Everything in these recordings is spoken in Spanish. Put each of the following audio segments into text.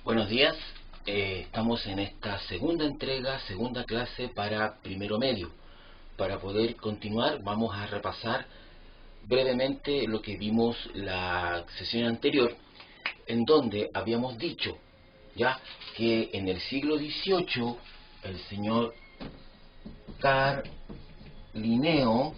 Buenos días, estamos en esta segunda entrega, segunda clase para primero medio. Para poder continuar vamos a repasar brevemente lo que vimos la sesión anterior, en donde habíamos dicho ya que en el siglo XVIII el señor Carl Linneo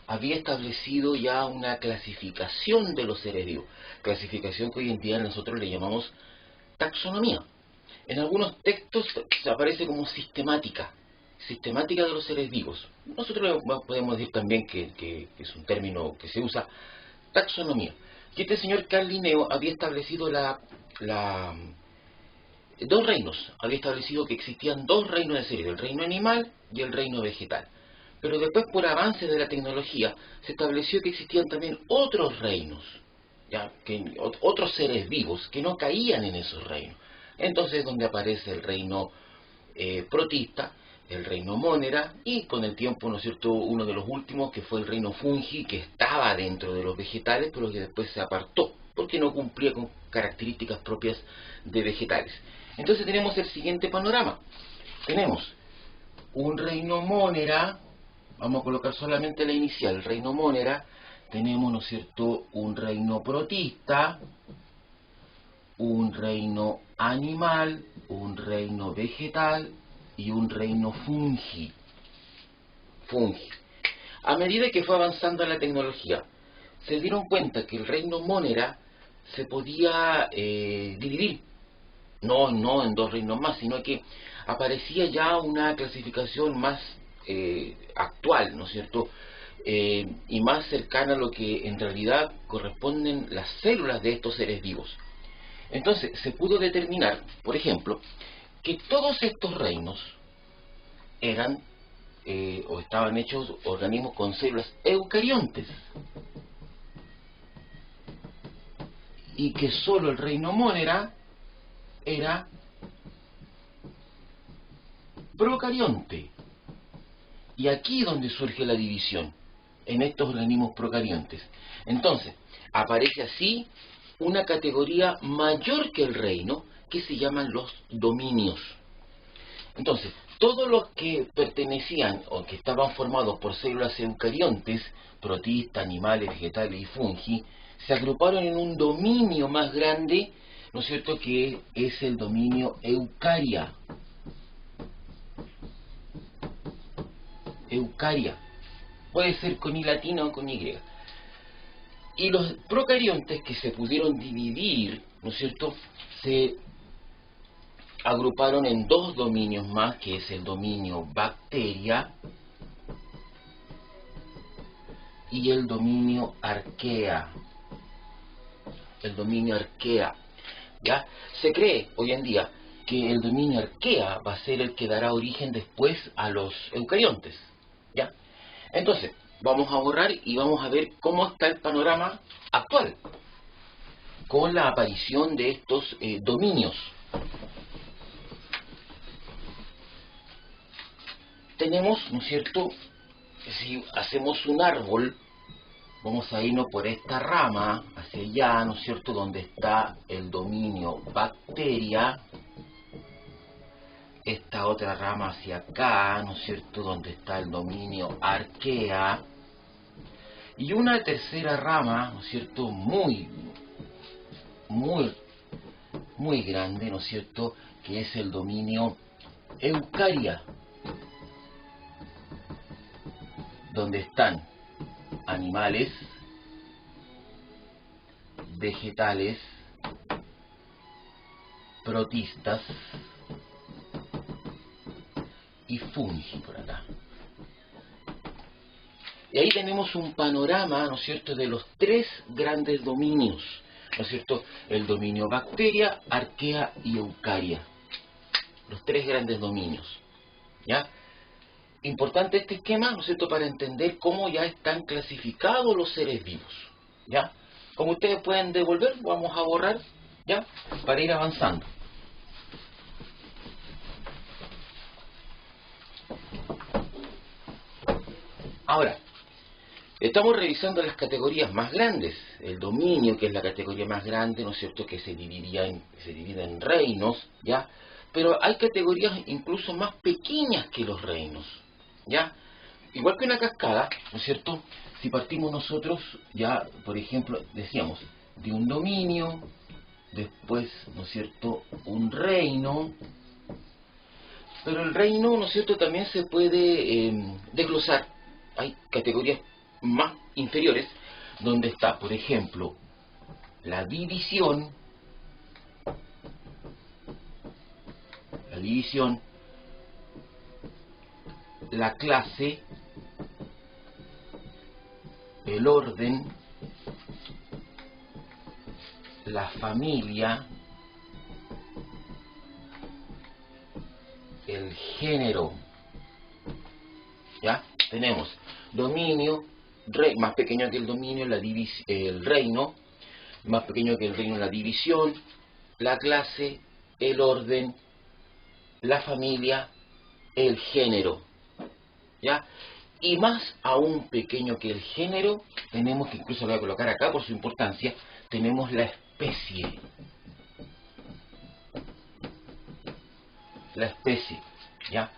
había establecido ya una clasificación de los seres vivos, clasificación que hoy en día nosotros le llamamos taxonomía. En algunos textos aparece como sistemática de los seres vivos. Nosotros podemos decir también que es un término que se usa, taxonomía. Y este señor Carl Linneo había establecido dos reinos, había establecido que existían dos reinos de seres, el reino animal y el reino vegetal. Pero después, por avances de la tecnología, se estableció que existían también otros reinos, otros seres vivos que no caían en esos reinos. Entonces, donde aparece el reino protista, el reino mónera, y con el tiempo, ¿no es cierto?, uno de los últimos, que fue el reino fungi, que estaba dentro de los vegetales, pero que después se apartó, porque no cumplía con características propias de vegetales. Entonces tenemos el siguiente panorama. Tenemos un reino mónera, vamos a colocar solamente la inicial, el reino mónera. Tenemos, ¿no es cierto?, un reino protista, un reino animal, un reino vegetal y un reino fungi. A medida que fue avanzando la tecnología, se dieron cuenta que el reino mónera se podía dividir, no en dos reinos más, sino que aparecía ya una clasificación más actual, ¿no es cierto?, y más cercana a lo que en realidad corresponden las células de estos seres vivos. Entonces se pudo determinar, por ejemplo, que todos estos reinos eran o estaban hechos organismos con células eucariontes, y que solo el reino mónera era procarionte. Y aquí es donde surge la división, en estos organismos procariontes. Entonces, aparece así una categoría mayor que el reino, que se llaman los dominios. Entonces, todos los que pertenecían o que estaban formados por células eucariontes, protistas, animales, vegetales y fungi, se agruparon en un dominio más grande, ¿no es cierto?, que es el dominio eucaria. Eucaria. Puede ser con I latina o con Y. Y los procariontes que se pudieron dividir, ¿no es cierto?, se agruparon en dos dominios más, que es el dominio bacteria y el dominio arquea. El dominio arquea. ¿Ya? Se cree hoy en día que el dominio arquea va a ser el que dará origen después a los eucariontes. ¿Ya? Entonces, vamos a borrar y vamos a ver cómo está el panorama actual con la aparición de estos dominios. Tenemos, ¿no es cierto?, si hacemos un árbol, vamos a irnos por esta rama hacia allá, ¿no es cierto?, donde está el dominio bacteria, esta otra rama hacia acá, ¿no es cierto?, donde está el dominio arquea, y una tercera rama, ¿no es cierto?, muy grande, ¿no es cierto?, que es el dominio eucaria, donde están animales, vegetales, protistas y fungi por acá. Y ahí tenemos un panorama, ¿no es cierto?, de los tres grandes dominios, ¿no es cierto?, el dominio bacteria, arquea y eucaria. Los tres grandes dominios. ¿Ya? Importante este esquema, ¿no es cierto?, para entender cómo ya están clasificados los seres vivos. ¿Ya? Como ustedes pueden devolver, vamos a borrar, ¿ya?, para ir avanzando. Ahora, Estamos revisando las categorías más grandes, el dominio, que es la categoría más grande, ¿no es cierto?, que se divide en reinos, ¿ya? Pero hay categorías incluso más pequeñas que los reinos, ¿ya? Igual que una cascada, ¿no es cierto? Si partimos nosotros, ya, por ejemplo, decíamos, de un dominio, después, ¿no es cierto?, un reino, pero el reino, ¿no es cierto?, también se puede desglosar. Hay categorías más inferiores, donde está, por ejemplo, la división, la clase, el orden, la familia, el género. ¿Ya? Tenemos dominio, más pequeño que el dominio, el reino, más pequeño que el reino, la división, la clase, el orden, la familia, el género. ¿Ya? Y más aún pequeño que el género, tenemos, que incluso lo voy a colocar acá por su importancia, tenemos la especie. La especie, ¿ya?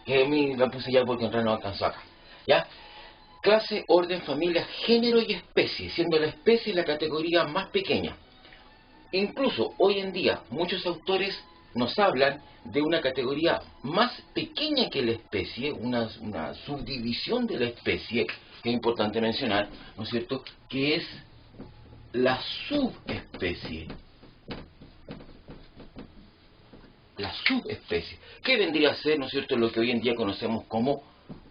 Que a mí la puse ya porque en realidad no alcanzó acá, ¿ya? Clase, orden, familia, género y especie, siendo la especie la categoría más pequeña. Incluso hoy en día muchos autores nos hablan de una categoría más pequeña que la especie, una subdivisión de la especie, que es importante mencionar, ¿no es cierto?, que es la subespecie. La subespecie, que vendría a ser, ¿no es cierto?, lo que hoy en día conocemos como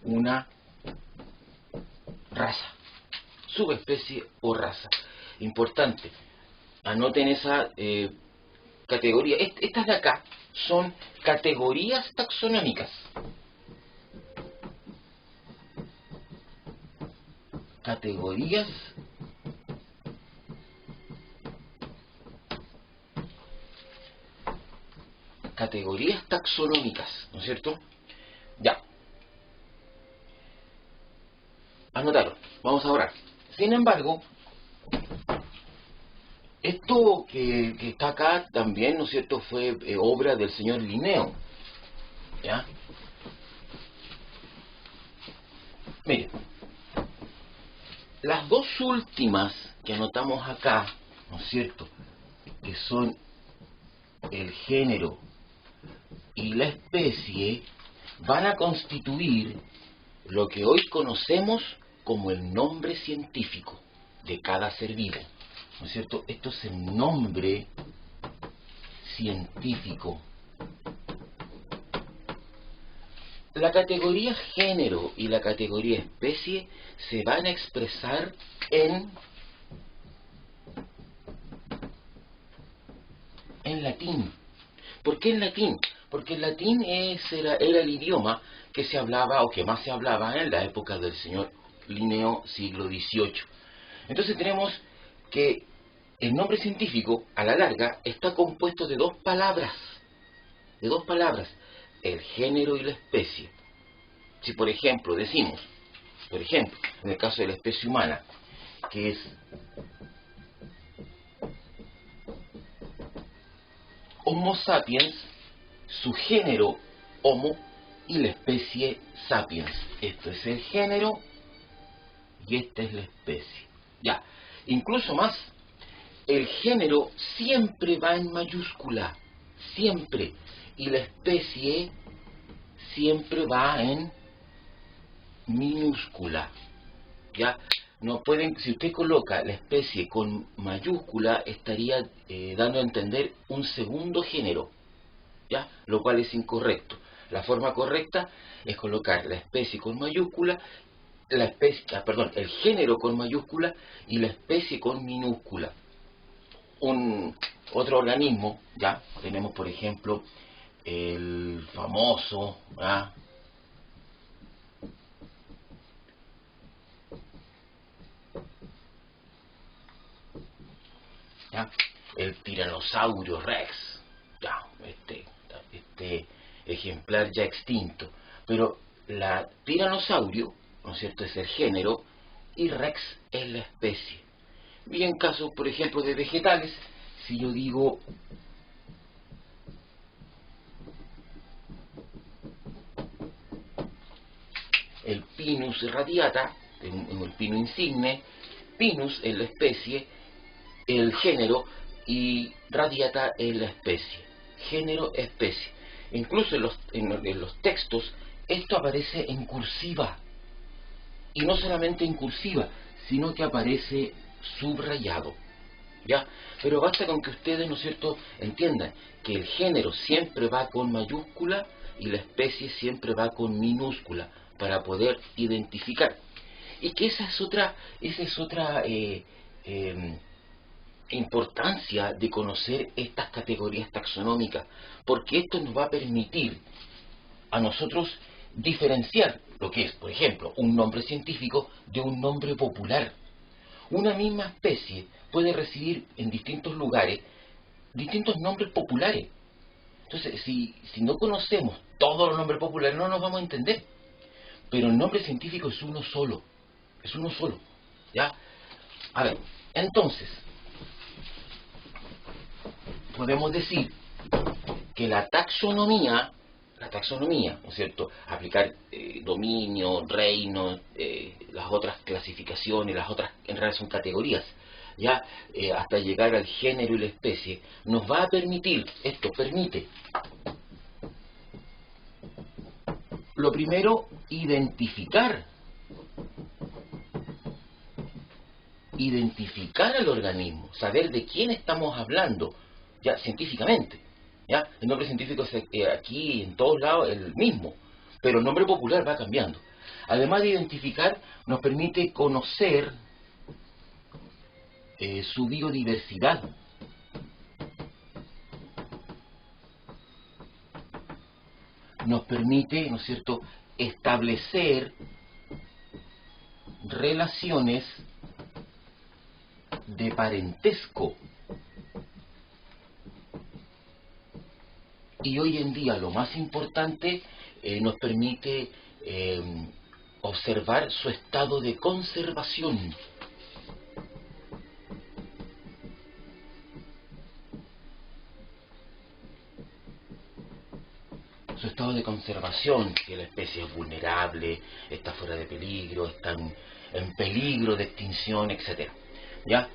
una raza, subespecie o raza. Importante, anoten esa categoría. Estas de acá son categorías taxonómicas. Categorías taxonómicas, ¿no es cierto? Ya. Anotaron. Vamos a orar. Sin embargo, esto que está acá también, ¿no es cierto?, fue obra del señor Linneo. ¿Ya? Miren, las dos últimas que anotamos acá, ¿no es cierto?, que son el género y la especie, van a constituir lo que hoy conocemos como el nombre científico de cada ser vivo, ¿no es cierto? Esto es el nombre científico. La categoría género y la categoría especie se van a expresar en latín. ¿Por qué en latín? Porque el latín era el idioma que se hablaba o que más se hablaba en la época del señor Linneo, siglo XVIII. Entonces tenemos que el nombre científico, a la larga, está compuesto de dos palabras, el género y la especie. Si por ejemplo decimos, en el caso de la especie humana, que es Homo sapiens, su género Homo y la especie sapiens. Esto es el género y esta es la especie. Ya, incluso más, el género siempre va en mayúscula, siempre, y la especie siempre va en minúscula. Ya, no pueden, si usted coloca la especie con mayúscula, estaría dando a entender un segundo género, ¿ya? Lo cual es incorrecto. La forma correcta es colocar la especie con mayúscula, el género con mayúscula y la especie con minúscula. Otro organismo, ya tenemos por ejemplo el famoso, ¿ya?, el tiranosaurio rex, ya, este ejemplar ya extinto. Pero la tiranosaurio, ¿no es cierto?, es el género, y rex es la especie. Y en caso, por ejemplo, de vegetales, si yo digo el Pinus radiata, el pino insigne, Pinus es la especie, el género, y radiata es la especie. Género, especie. Incluso en los textos esto aparece en cursiva. Y no solamente en cursiva, sino que aparece subrayado. ¿Ya? Pero basta con que ustedes, ¿no es cierto?, entiendan que el género siempre va con mayúscula y la especie siempre va con minúscula para poder identificar. Y que esa es otra importancia de conocer estas categorías taxonómicas, porque esto nos va a permitir a nosotros diferenciar lo que es, por ejemplo, un nombre científico de un nombre popular. Una misma especie puede recibir en distintos lugares distintos nombres populares. Entonces, si no conocemos todos los nombres populares, no nos vamos a entender. Pero el nombre científico es uno solo. Es uno solo. ¿Ya? A ver, entonces, podemos decir que la taxonomía, ¿no es cierto?, aplicar dominio, reino, las otras clasificaciones, las otras en realidad son categorías, ya hasta llegar al género y la especie, nos va a permitir, esto permite, lo primero, identificar al organismo, saber de quién estamos hablando, ya científicamente. ¿Ya? El nombre científico es aquí en todos lados el mismo, pero el nombre popular va cambiando. Además de identificar, nos permite conocer su biodiversidad. Nos permite, ¿no es cierto?, establecer relaciones de parentesco. Y hoy en día lo más importante, nos permite observar su estado de conservación. Su estado de conservación, que la especie es vulnerable, está fuera de peligro, está en peligro de extinción, etc. ¿Ya?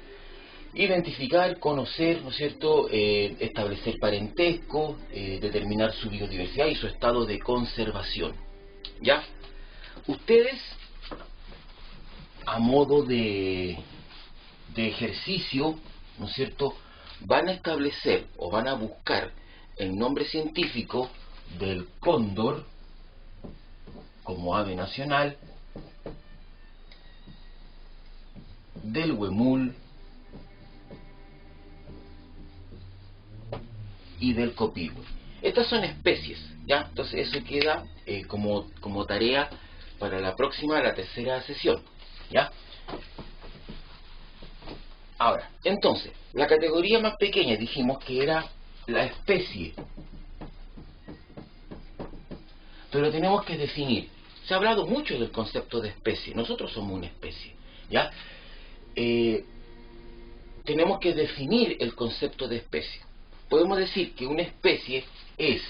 Identificar, conocer, ¿no es cierto?, establecer parentesco, determinar su biodiversidad y su estado de conservación. ¿Ya? Ustedes, a modo de ejercicio, ¿no es cierto?, van a establecer o van a buscar el nombre científico del cóndor como ave nacional, del huemul y del copihue. Estas son especies, ¿ya? Entonces eso queda como tarea para la tercera sesión, ¿ya? Ahora, entonces, la categoría más pequeña dijimos que era la especie. Pero tenemos que definir. Se ha hablado mucho del concepto de especie. Nosotros somos una especie, ¿ya? Tenemos que definir el concepto de especie. Podemos decir que una especie es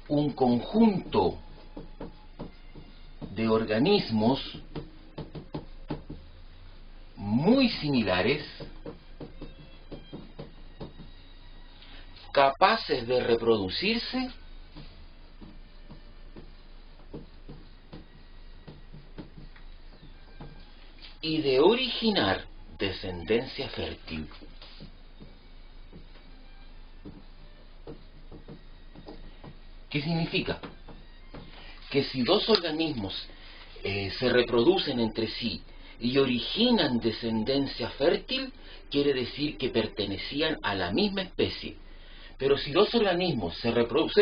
un conjunto de organismos muy similares, capaces de reproducirse y de originar descendencia fértil. ¿Qué significa? Que si dos organismos se reproducen entre sí y originan descendencia fértil, quiere decir que pertenecían a la misma especie. Pero si dos organismos se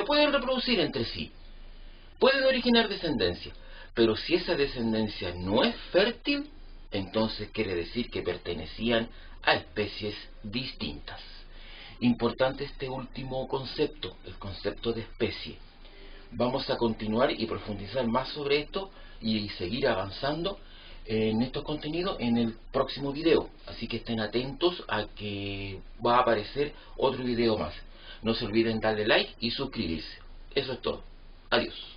pueden reproducir entre sí, pueden originar descendencia, pero si esa descendencia no es fértil, entonces quiere decir que pertenecían a especies distintas. Importante este último concepto, el concepto de especie. Vamos a continuar y profundizar más sobre esto y seguir avanzando en estos contenidos en el próximo video, así que estén atentos a que va a aparecer otro video más. No se olviden darle like y suscribirse. Eso es todo. Adiós.